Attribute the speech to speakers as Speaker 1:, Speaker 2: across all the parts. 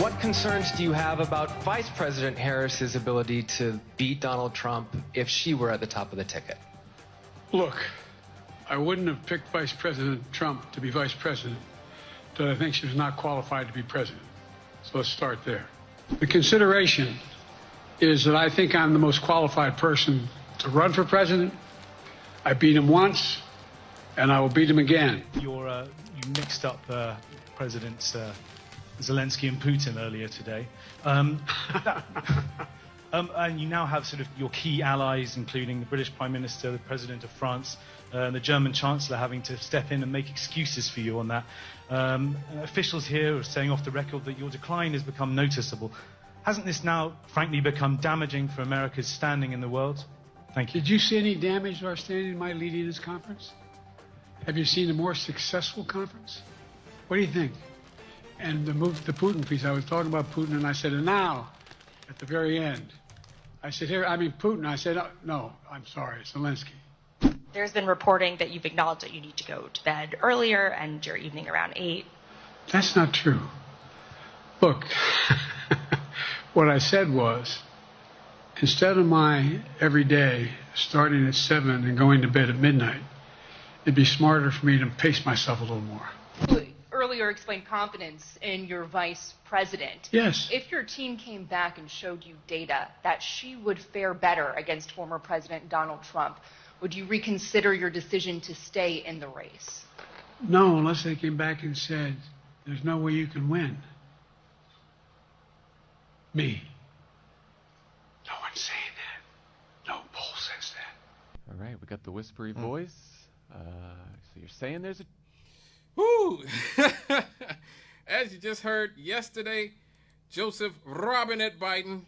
Speaker 1: What concerns do you have about Vice President Harris's ability to beat Donald Trump if she were at the top of the ticket?
Speaker 2: Look, I wouldn't have picked Vice President Trump to be vice president, but I think she was not qualified to be president. So let's start there. The consideration is that I think I'm the most qualified person to run for president. I beat him once, and I will beat him again.
Speaker 3: You mixed up Presidents Zelensky and Putin earlier today. And you now have sort of your key allies, including the British Prime Minister, the President of France, and the German Chancellor having to step in and make excuses for you on that. Officials here are saying off the record that your decline has become noticeable. Hasn't this now, frankly, become damaging for America's standing in the world? Thank you.
Speaker 2: Did you see any damage to our standing in my leading this conference? Have you seen a more successful conference? What do you think? And the Putin piece, I was talking about Putin, and I said, and now, at the very end, I said, Putin. I said, no, I'm sorry, Zelensky.
Speaker 4: There's been reporting that you've acknowledged that you need to go to bed earlier and your evening around 8.
Speaker 2: That's not true. Look, what I said was, instead of my every day starting at 7 and going to bed at midnight, it'd be smarter for me to pace myself a little more.
Speaker 5: Earlier explained confidence in your vice president.
Speaker 2: Yes.
Speaker 5: If your team came back and showed you data that she would fare better against former President Donald Trump, would you reconsider your decision to stay in the race?
Speaker 2: No, unless they came back and said, there's no way you can win. Me. No one's saying that. No poll says that.
Speaker 6: All right, we got the whispery voice. So you're saying there's a...
Speaker 7: Woo! As you just heard yesterday, Joseph Robinette Biden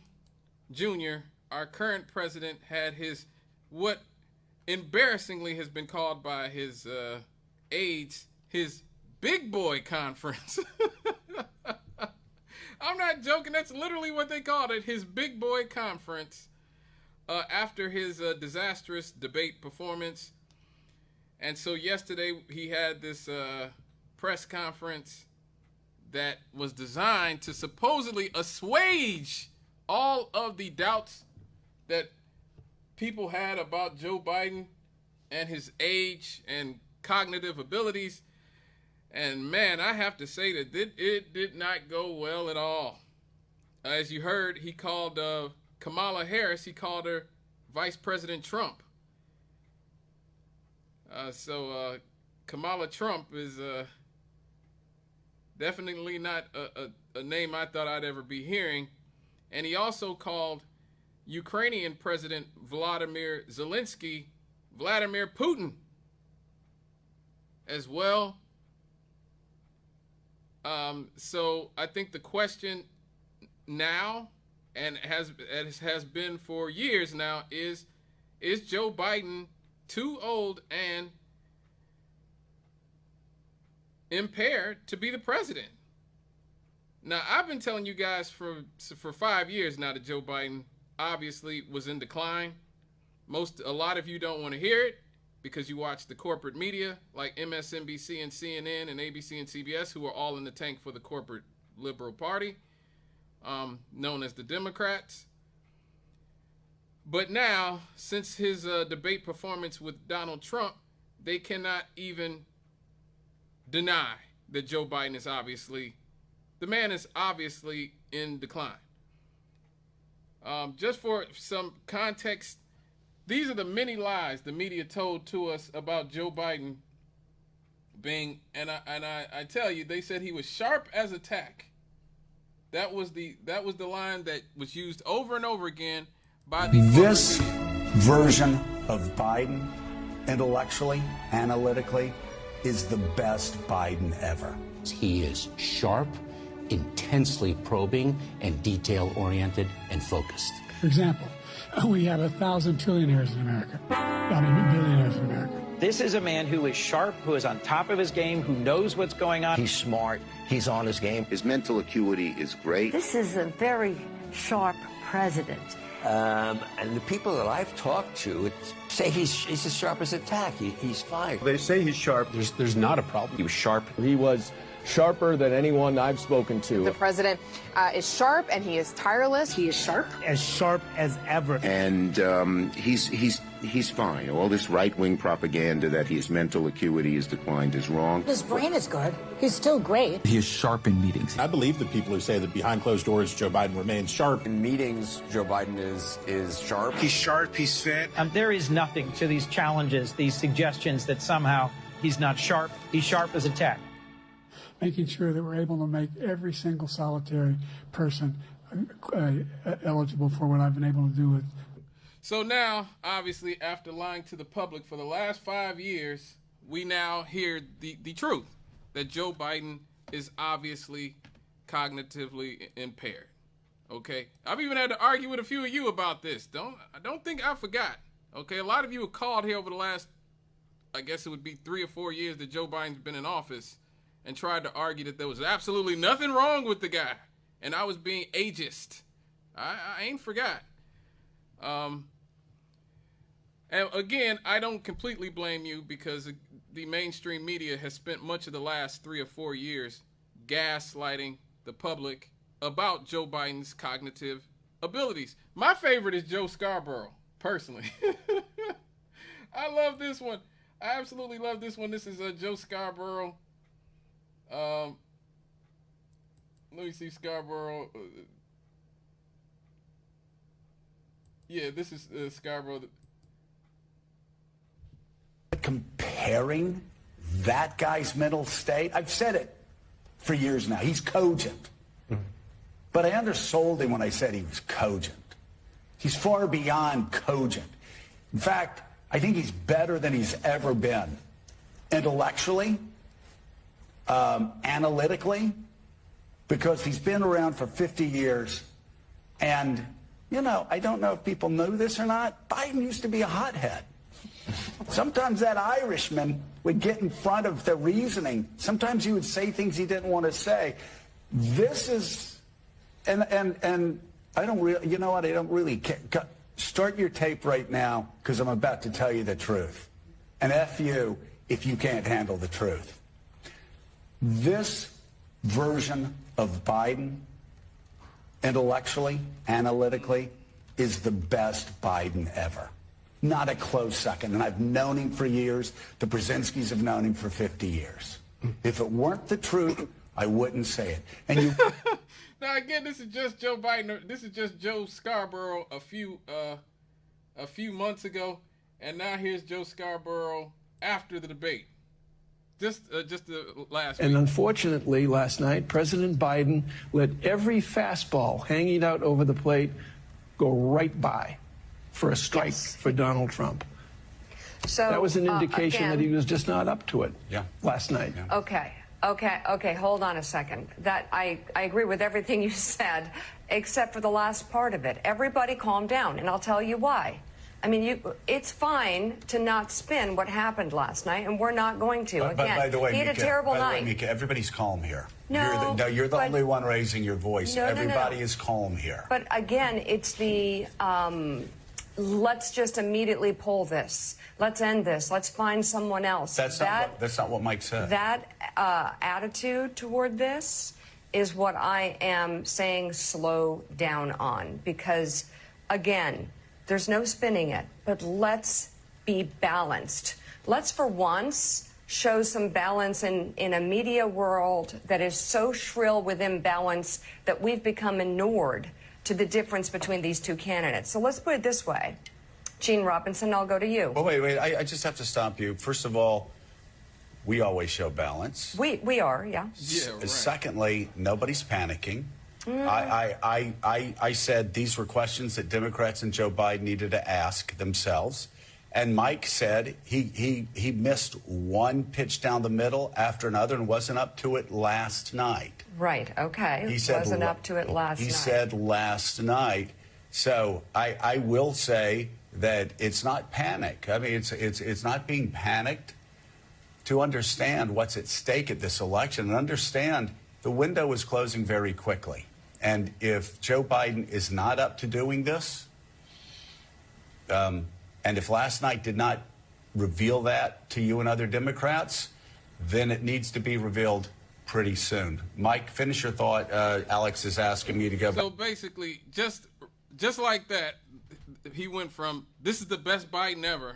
Speaker 7: Jr., our current president, had his, what embarrassingly has been called by his aides, his big boy conference. I'm not joking. That's literally what they called it, his big boy conference, after his disastrous debate performance. And so yesterday he had this press conference that was designed to supposedly assuage all of the doubts that people had about Joe Biden and his age and cognitive abilities. And man, I have to say that it did not go well at all. As you heard, he called Kamala Harris, he called her Vice President Trump. So Kamala Trump is definitely not a name I thought I'd ever be hearing. And he also called Ukrainian President Vladimir Zelensky Vladimir Putin as well. So I think the question now, and has been for years now, is Joe Biden too old and impaired to be the president? Now, I've been telling you guys for 5 years now that Joe Biden obviously was in decline. A lot of you don't want to hear it because you watch the corporate media like MSNBC and CNN and ABC and CBS, who are all in the tank for the corporate liberal party, known as the Democrats. But now, since his debate performance with Donald Trump, they cannot even deny that Joe Biden is the man is obviously in decline. Just for some context, these are the many lies the media told to us about Joe Biden being, and I tell you, they said he was sharp as a tack. That was the line that was used over and over again by the
Speaker 8: this version of Biden, intellectually, analytically, is the best Biden ever.
Speaker 9: He is sharp, intensely probing, and detail-oriented and focused.
Speaker 2: For example, we have 1,000 trillionaires in America. Billionaires in America.
Speaker 10: This is a man who is sharp, who is on top of his game, who knows what's going on.
Speaker 11: He's smart. He's on his game. His mental acuity is great.
Speaker 12: This is a very sharp president.
Speaker 11: And the people that I've talked to say he's as sharp as a tack. He's fine.
Speaker 13: They say he's sharp.
Speaker 14: There's not a problem.
Speaker 13: He was sharp.
Speaker 14: He was
Speaker 13: sharper than anyone I've spoken to.
Speaker 14: The president is sharp and he is tireless. He is sharp as ever.
Speaker 15: And he's fine. All this right-wing propaganda that his mental acuity has declined is wrong.
Speaker 12: His brain is good. He's still great.
Speaker 16: He is sharp in meetings.
Speaker 17: I believe the people who say that behind closed doors, Joe Biden remains sharp.
Speaker 11: In meetings, Joe Biden is sharp.
Speaker 10: He's sharp, he's fit. There is nothing to these challenges, these suggestions that somehow he's not sharp. He's sharp as a tack.
Speaker 2: Making sure that we're able to make every single solitary person eligible for what I've been able to do with.
Speaker 7: So now, obviously, after lying to the public for the last 5 years, we now hear the truth, that Joe Biden is obviously cognitively impaired. Okay? I've even had to argue with a few of you about this. I don't think I forgot. Okay? A lot of you have called here over the last, I guess it would be 3 or 4 years that Joe Biden's been in office, and tried to argue that there was absolutely nothing wrong with the guy, and I was being ageist. I ain't forgot. And again, I don't completely blame you, because the mainstream media has spent much of the last 3 or 4 years gaslighting the public about Joe Biden's cognitive abilities. My favorite is Joe Scarborough, personally. I love this one. I absolutely love this one. This is Joe Scarborough. Let me see, Scarborough. Yeah, this is Scarborough.
Speaker 8: Comparing that guy's mental state, I've said it for years now. He's cogent. But I undersold him when I said he was cogent. He's far beyond cogent. In fact, I think he's better than he's ever been. Intellectually, analytically, because he's been around for 50 years. And, you know, I don't know if people know this or not, Biden used to be a hothead. Sometimes that Irishman would get in front of the reasoning. Sometimes he would say things he didn't want to say. This is, and I don't really, you know what, I don't really care. Start your tape right now, because I'm about to tell you the truth. And F you if you can't handle the truth. This version of Biden, intellectually, analytically, is the best Biden ever. Not a close second. And I've known him for years. The Brzezinskis have known him for 50 years. If it weren't the truth, I wouldn't say it. And you.
Speaker 7: Now again, this is just Joe Biden. This is just Joe Scarborough a few months ago, and now here's Joe Scarborough after the debate. Just the last
Speaker 18: And
Speaker 7: week.
Speaker 18: unfortunately, last night, President Biden let every fastball hanging out over the plate go right by for a strike for Donald Trump.
Speaker 12: So
Speaker 18: that was an indication
Speaker 12: again,
Speaker 18: that he was just not up to it last night.
Speaker 12: Okay, hold on a second. That I agree with everything you said, except for the last part of it. Everybody calm down, and I'll tell you why. I mean, it's fine to not spin what happened last night, and we're not going to.
Speaker 8: But by the way,
Speaker 12: he had
Speaker 8: Mika,
Speaker 12: a terrible night.
Speaker 8: Mika, everybody's calm here.
Speaker 12: No,
Speaker 8: you're the only one raising your voice.
Speaker 12: No,
Speaker 8: Everybody is calm here.
Speaker 12: But again, it's the let's just immediately pull this. Let's end this. Let's find someone else.
Speaker 8: That's not what Mike said.
Speaker 12: That attitude toward this is what I am saying slow down on, because, again, there's no spinning it, but let's be balanced. Let's, for once, show some balance in a media world that is so shrill with imbalance that we've become inured to the difference between these two candidates. So let's put it this way. Gene Robinson, I'll go to you.
Speaker 8: Well, wait. I just have to stop you. First of all, we always show balance.
Speaker 12: We are, yeah.
Speaker 8: Right. Secondly, nobody's panicking. I said these were questions that Democrats and Joe Biden needed to ask themselves. And Mike said he missed one pitch down the middle after another and wasn't up to it last night.
Speaker 12: Right, okay.
Speaker 8: He said
Speaker 12: wasn't up to it last night.
Speaker 8: He said last night. So I will say that it's not panic. I mean, it's not being panicked. To understand what's at stake at this election and understand the window is closing very quickly. And if Joe Biden is not up to doing this, and if last night did not reveal that to you and other Democrats, then it needs to be revealed
Speaker 17: pretty soon. Mike, finish your thought. Alex is asking me to go back.
Speaker 7: So basically, just like that, he went from, this is the best Biden ever.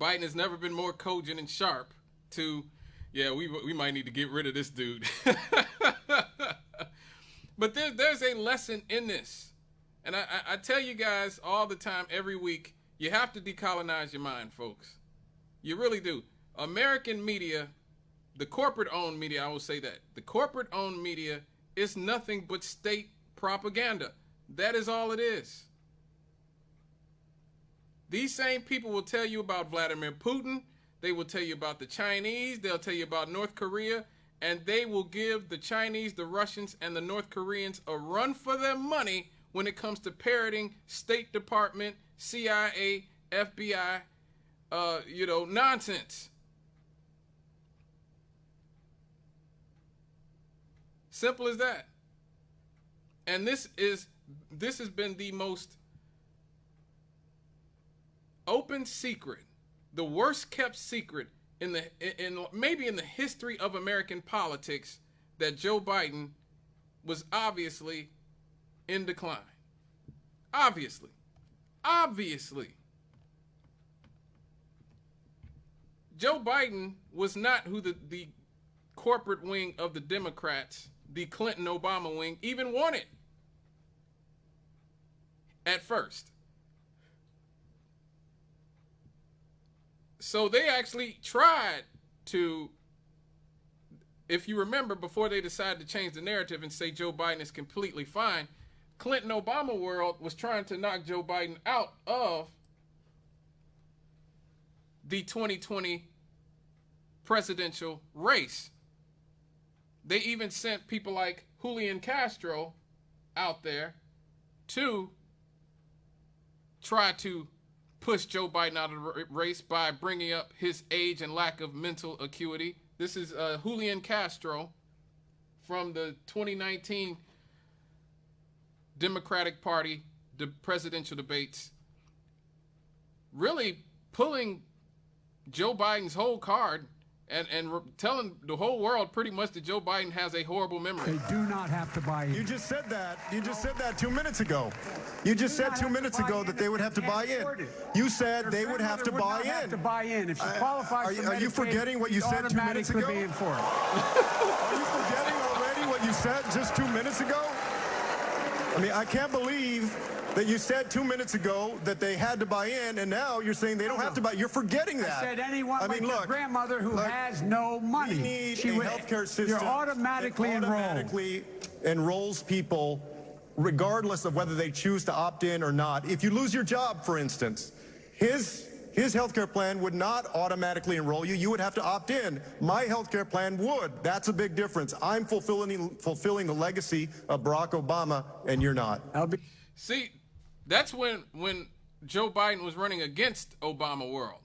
Speaker 7: Biden has never been more cogent and sharp, to, yeah, we might need to get rid of this dude. But there's a lesson in this. And I tell you guys all the time, every week, you have to decolonize your mind, folks. You really do. American media, the corporate-owned media, I will say that. The corporate-owned media is nothing but state propaganda. That is all it is. These same people will tell you about Vladimir Putin. They will tell you about the Chinese. They'll tell you about North Korea. And they will give the Chinese, the Russians, and the North Koreans a run for their money when it comes to parroting State Department, CIA, FBI, nonsense. Simple as that. And this has been the most open secret, the worst kept secret maybe in the history of American politics, that Joe Biden was obviously in decline. Obviously. Joe Biden was not who the corporate wing of the Democrats, the Clinton-Obama wing, even wanted at first. So they actually tried to, if you remember, before they decided to change the narrative and say Joe Biden is completely fine, Clinton-Obama world was trying to knock Joe Biden out of the 2020 presidential race. They even sent people like Julian Castro out there to try to push Joe Biden out of the race by bringing up his age and lack of mental acuity. This is Julian Castro from the 2019 Democratic Party presidential debates, really pulling Joe Biden's whole card and telling the whole world pretty much that Joe Biden has a horrible memory.
Speaker 16: They do not have to buy in.
Speaker 19: You just said that. You just said that 2 minutes ago. You just said 2 minutes ago that they would have to buy in. You said they would have to buy in.
Speaker 16: Have to buy in. If she qualifies for Medicaid,
Speaker 19: are you forgetting what you said 2 minutes ago?
Speaker 16: Be in for it.
Speaker 19: Are you forgetting already what you said just 2 minutes ago? I mean, I can't believe that you said 2 minutes ago that they had to buy in, and now you're saying they don't have to buy. You're forgetting that.
Speaker 16: I said anyone like your grandmother who has no money.
Speaker 19: We need a healthcare system.
Speaker 16: You're automatically
Speaker 19: enrolls people regardless of whether they choose to opt in or not. If you lose your job, for instance, his healthcare plan would not automatically enroll you. You would have to opt in. My healthcare plan would. That's a big difference. I'm fulfilling the legacy of Barack Obama, and you're not.
Speaker 7: See, that's when Joe Biden was running against Obama world.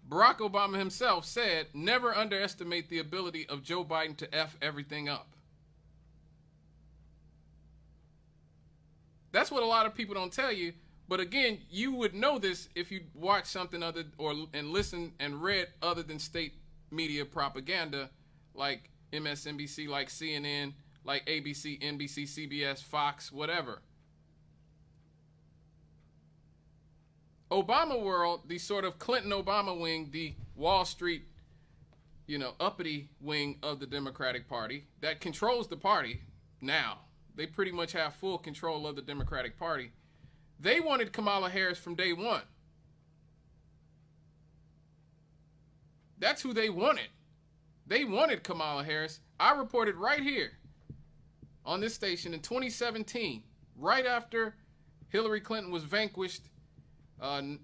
Speaker 7: Barack Obama himself said, never underestimate the ability of Joe Biden to F everything up. That's what a lot of people don't tell you. But again, you would know this if you watch something other and listen and read other than state media propaganda like MSNBC, like CNN, like ABC, NBC, CBS, Fox, whatever. Obama world, the sort of Clinton-Obama wing, the Wall Street, uppity wing of the Democratic Party that controls the party now. They pretty much have full control of the Democratic Party. They wanted Kamala Harris from day one. That's who they wanted. They wanted Kamala Harris. I reported right here on this station in 2017, right after Hillary Clinton was vanquished,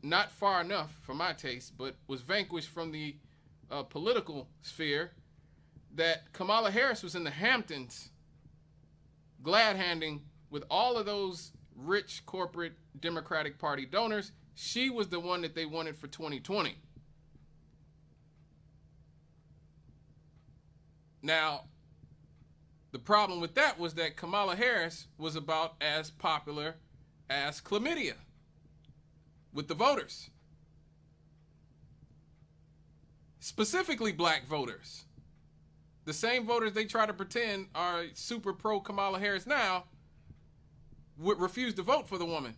Speaker 7: not far enough for my taste, but was vanquished from the political sphere, that Kamala Harris was in the Hamptons glad-handing with all of those rich corporate Democratic Party donors. She was the one that they wanted for 2020. Now, the problem with that was that Kamala Harris was about as popular as chlamydia with the voters. Specifically black voters. the same voters they try to pretend are super pro Kamala Harris now would refuse to vote for the woman.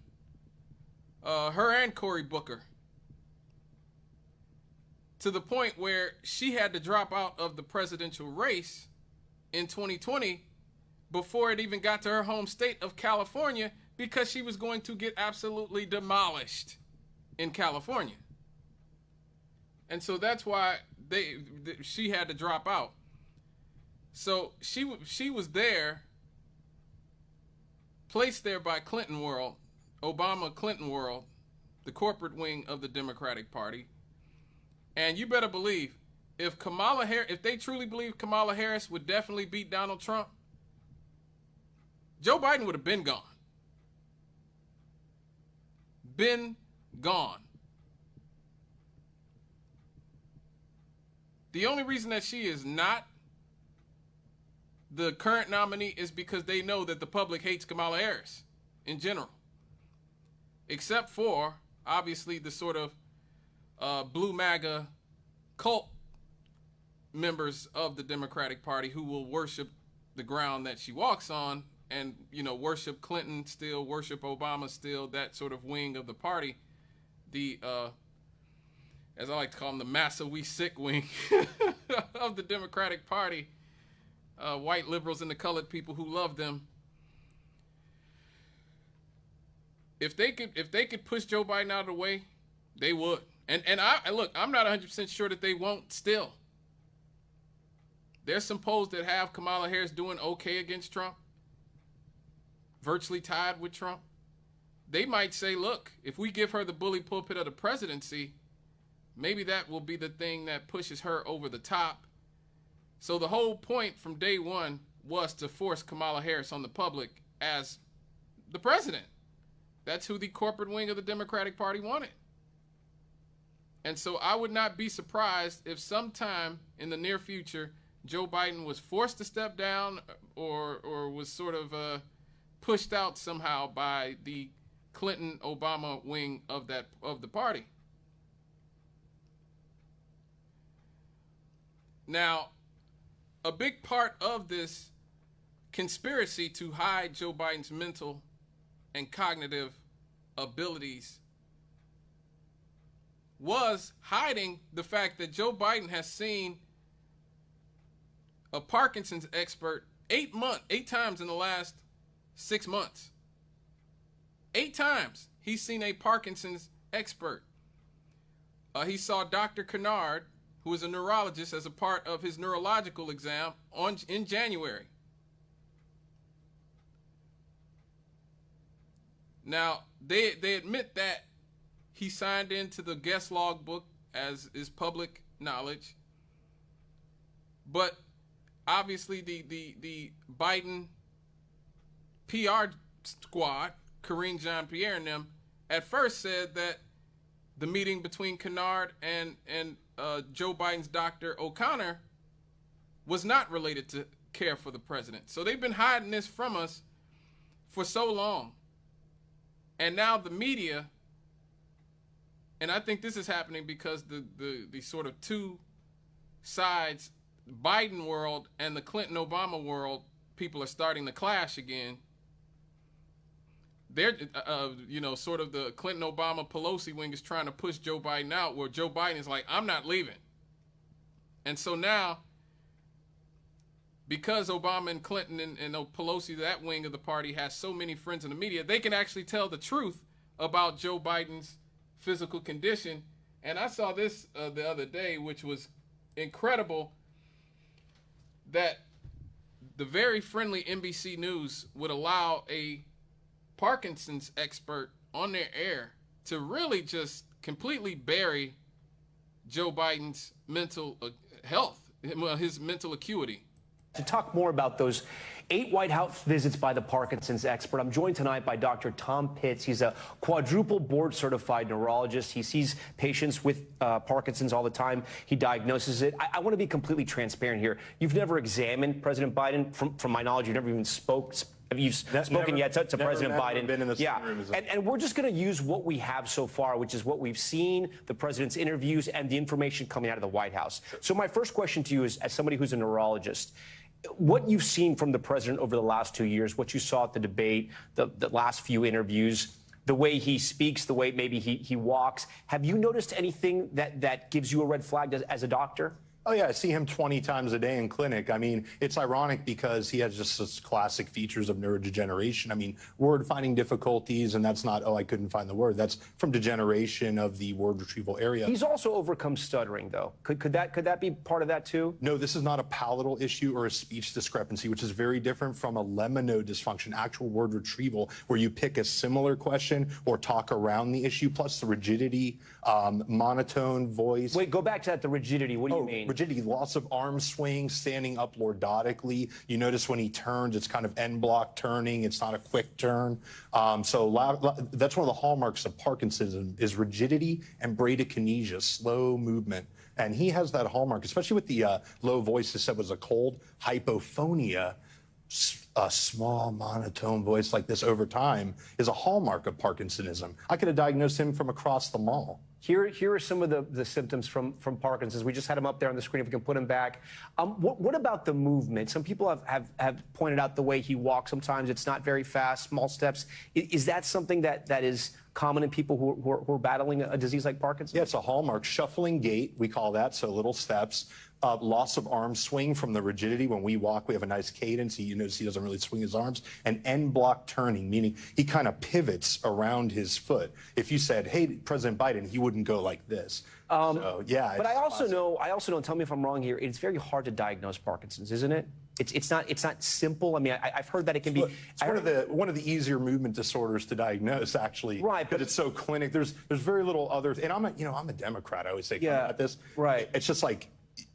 Speaker 7: Her and Cory Booker. To the point where she had to drop out of the presidential race in 2020 before it even got to her home state of California, because she was going to get absolutely demolished in California. And so that's why she had to drop out. So she was there, placed there by Clinton world, Obama Clinton world, the corporate wing of the Democratic Party. And you better believe, if they truly believe Kamala Harris would definitely beat Donald Trump, Joe Biden would have been gone. Been gone. The only reason that she is not the current nominee is because they know that the public hates Kamala Harris in general. Except for, obviously, the sort of blue MAGA cult members of the Democratic Party who will worship the ground that she walks on and, you know, worship Clinton still, worship Obama still, that sort of wing of the party. The, as I like to call them, the Massa We Sick wing of the Democratic Party. White liberals and the colored people who love them. If they could push Joe Biden out of the way, they would. And look, I'm not 100% sure that they won't still. There's some polls that have Kamala Harris doing okay against Trump, virtually tied with Trump. They might say, look, if we give her the bully pulpit of the presidency, maybe that will be the thing that pushes her over the top. So the whole point from day one was to force Kamala Harris on the public as the president. That's who the corporate wing of the Democratic Party wanted. And so I would not be surprised if sometime in the near future, Joe Biden was forced to step down or was sort of pushed out somehow by the Clinton-Obama wing of the party. Now, a big part of this conspiracy to hide Joe Biden's mental and cognitive abilities was hiding the fact that Joe Biden has seen a Parkinson's expert 8 times in the last 6 months. 8 times he's seen a Parkinson's expert. He saw Dr. Kennard, who is a neurologist, as a part of his neurological exam in January. Now, they admit that he signed into the guest log book, as is public knowledge. But obviously the Biden PR squad, Karine Jean-Pierre and them, at first said that the meeting between Kennard and Joe Biden's Dr. O'Connor was not related to care for the president. So they've been hiding this from us for so long. And now the media, and I think this is happening because the sort of two sides, Biden world and the Clinton-Obama world, people are starting to clash again. They're, sort of the Clinton-Obama Pelosi wing is trying to push Joe Biden out, where Joe Biden is like, I'm not leaving. And so now, because Obama and Clinton and Pelosi, that wing of the party, has so many friends in the media, they can actually tell the truth about Joe Biden's physical condition. And I saw this the other day, which was incredible, that the very friendly NBC News would allow a Parkinson's expert on their air to really just completely bury Joe Biden's mental health, his mental acuity.
Speaker 20: To talk more about those 8 White House visits by the Parkinson's expert. I'm joined tonight by Dr. Tom Pitts. He's a quadruple board-certified neurologist. He sees patients with Parkinson's all the time. He diagnoses it. I want to be completely transparent here. You've never examined President Biden. From my knowledge, you've never even spoken yet to President Biden.
Speaker 21: Been in the same room as
Speaker 20: and we're just going to use what we have so far, which is what we've seen, the president's interviews, and the information coming out of the White House. So my first question to you is, as somebody who's a neurologist, what you've seen from the president over the last 2 years, what you saw at the debate, the last few interviews, the way he speaks, the way maybe he walks, have you noticed anything that gives you a red flag as a doctor?
Speaker 21: Oh, yeah, I see him 20 times a day in clinic. I mean, it's ironic because he has just such classic features of neurodegeneration. I mean, word finding difficulties, and that's not, oh, I couldn't find the word. That's from degeneration of the word retrieval area.
Speaker 20: He's also overcome stuttering, though. Could that be part of that, too?
Speaker 21: No, this is not a palatal issue or a speech discrepancy, which is very different from a lemino dysfunction, actual word retrieval, where you pick a similar question or talk around the issue, plus the rigidity, monotone voice.
Speaker 20: Wait, go back to that, the rigidity. What do you mean?
Speaker 21: Rigidity, loss of arm swing, standing up lordotically. You notice when he turns, it's kind of end block turning. It's not a quick turn. So that's one of the hallmarks of Parkinson's is rigidity and bradykinesia, slow movement. And he has that hallmark, especially with the low voice. They said was a cold hypophonia. A small monotone voice like this over time is a hallmark of Parkinsonism. I could have diagnosed him from across the mall.
Speaker 20: Here are some of the symptoms from Parkinson's. We just had him up there on the screen. If we can put him back. What about the movement? Some people have pointed out the way he walks. Sometimes it's not very fast, small steps. Is that something that is common in people who are battling a disease like Parkinson's?
Speaker 21: Yeah, it's a hallmark. Shuffling gait, we call that, so little steps. Loss of arm swing from the rigidity. When we walk, we have a nice cadence. You notice he doesn't really swing his arms. And end block turning, meaning he kind of pivots around his foot. If you said, hey, President Biden, he wouldn't go like this. So, yeah.
Speaker 20: But I also know, tell me if I'm wrong here, it's very hard to diagnose Parkinson's, isn't it? It's not simple. I mean, I've heard that it can be.
Speaker 21: It's one of the easier movement disorders to diagnose, actually.
Speaker 20: Right,
Speaker 21: but it's so clinic. There's very little other. And I'm a Democrat. I always say about this.
Speaker 20: Right.
Speaker 21: It's just like,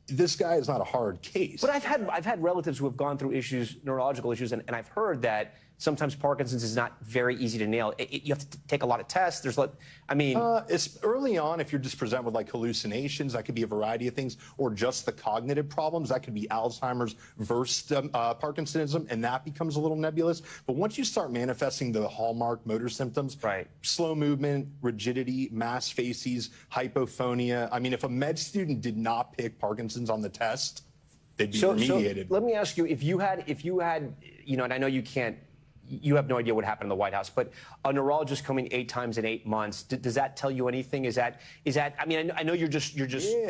Speaker 21: this guy is not a hard case.
Speaker 20: But I've had relatives who have gone through neurological issues, and I've heard that sometimes Parkinson's is not very easy to nail. You have to take a lot of tests.
Speaker 21: It's early on. If you're just presented with like hallucinations, that could be a variety of things, or just the cognitive problems. That could be Alzheimer's versus Parkinsonism, and that becomes a little nebulous. But once you start manifesting the hallmark motor symptoms,
Speaker 20: right,
Speaker 21: slow movement, rigidity, mass facies, hypophonia. I mean, if a med student did not pick Parkinson's on the test, they'd be remediated.
Speaker 20: So let me ask you, if you had, and I know you can't. You have no idea what happened in the White House, but a neurologist coming 8 times in 8 months, does that tell you anything? Is that? I mean, I know you're just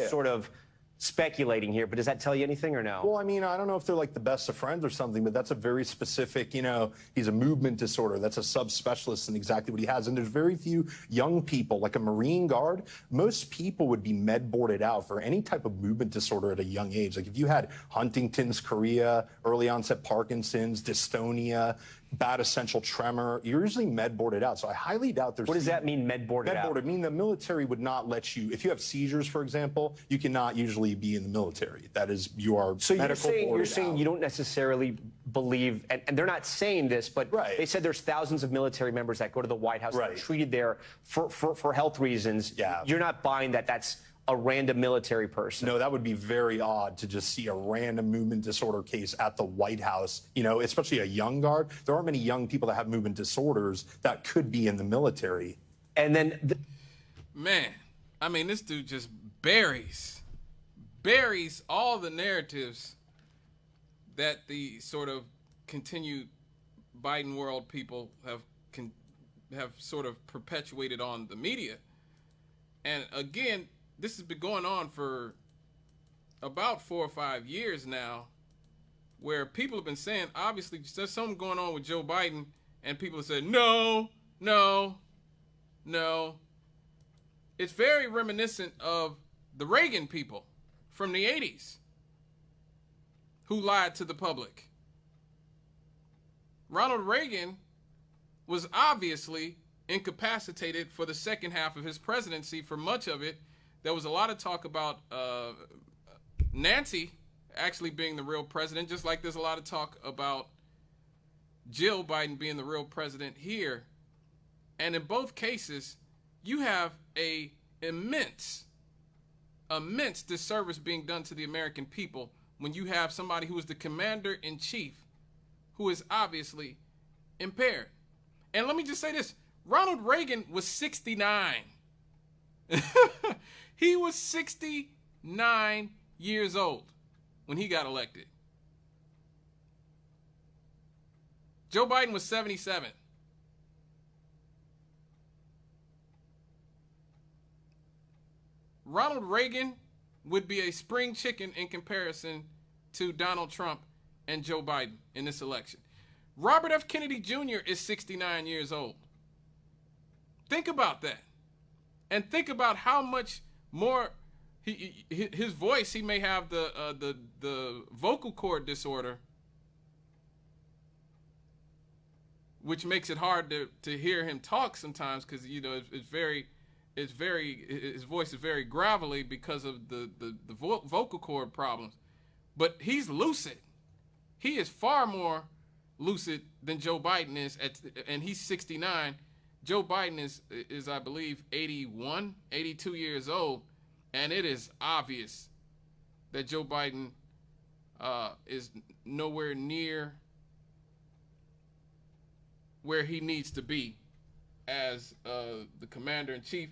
Speaker 20: sort of speculating here, but does that tell you anything or no?
Speaker 21: Well, I mean, I don't know if they're like the best of friends or something, but that's a very specific, he's a movement disorder. That's a subspecialist in exactly what he has. And there's very few young people, like a Marine Guard. Most people would be med boarded out for any type of movement disorder at a young age. Like if you had Huntington's chorea, early onset Parkinson's, dystonia, bad essential tremor, you're usually med boarded out. So I highly doubt there's.
Speaker 20: What does that mean, med boarded out?
Speaker 21: Med boarded, mean the military would not let you, if you have seizures, for example, you cannot usually be in the military. That is, you are medical boarded out.
Speaker 20: You're saying you don't necessarily believe, and they're not saying this, but they said there's thousands of military members that go to the White House that are treated there for health reasons.
Speaker 21: Yeah.
Speaker 20: You're not buying that that's a random military person.
Speaker 21: No, that would be very odd to just see a random movement disorder case at the White House, especially a young guard. There aren't many young people that have movement disorders that could be in the military.
Speaker 20: And then...
Speaker 7: Man, I mean, this dude just buries all the narratives that the sort of continued Biden world people have sort of perpetuated on the media. And again, this has been going on for about 4 or 5 years now, where people have been saying, obviously, there's something going on with Joe Biden, and people have said, no. It's very reminiscent of the Reagan people from the 80s who lied to the public. Ronald Reagan was obviously incapacitated for the second half of his presidency. For much of it, there was a lot of talk about Nancy actually being the real president, just like there's a lot of talk about Jill Biden being the real president here. And in both cases, you have a immense disservice being done to the American people when you have somebody who is the commander-in-chief who is obviously impaired. And let me just say this. Ronald Reagan was 69. He was 69 years old when he got elected. Joe Biden was 77. Ronald Reagan would be a spring chicken in comparison to Donald Trump and Joe Biden in this election. Robert F. Kennedy Jr. is 69 years old. Think about that. And think about how much more his voice, he may have the vocal cord disorder, which makes it hard to hear him talk sometimes, because you know his voice is very gravelly because of the vocal cord problems. But he's lucid. He is far more lucid than Joe Biden is, and he's 69. Joe Biden is I believe 81, 82 years old, and it is obvious that Joe Biden is nowhere near where he needs to be as the commander-in-chief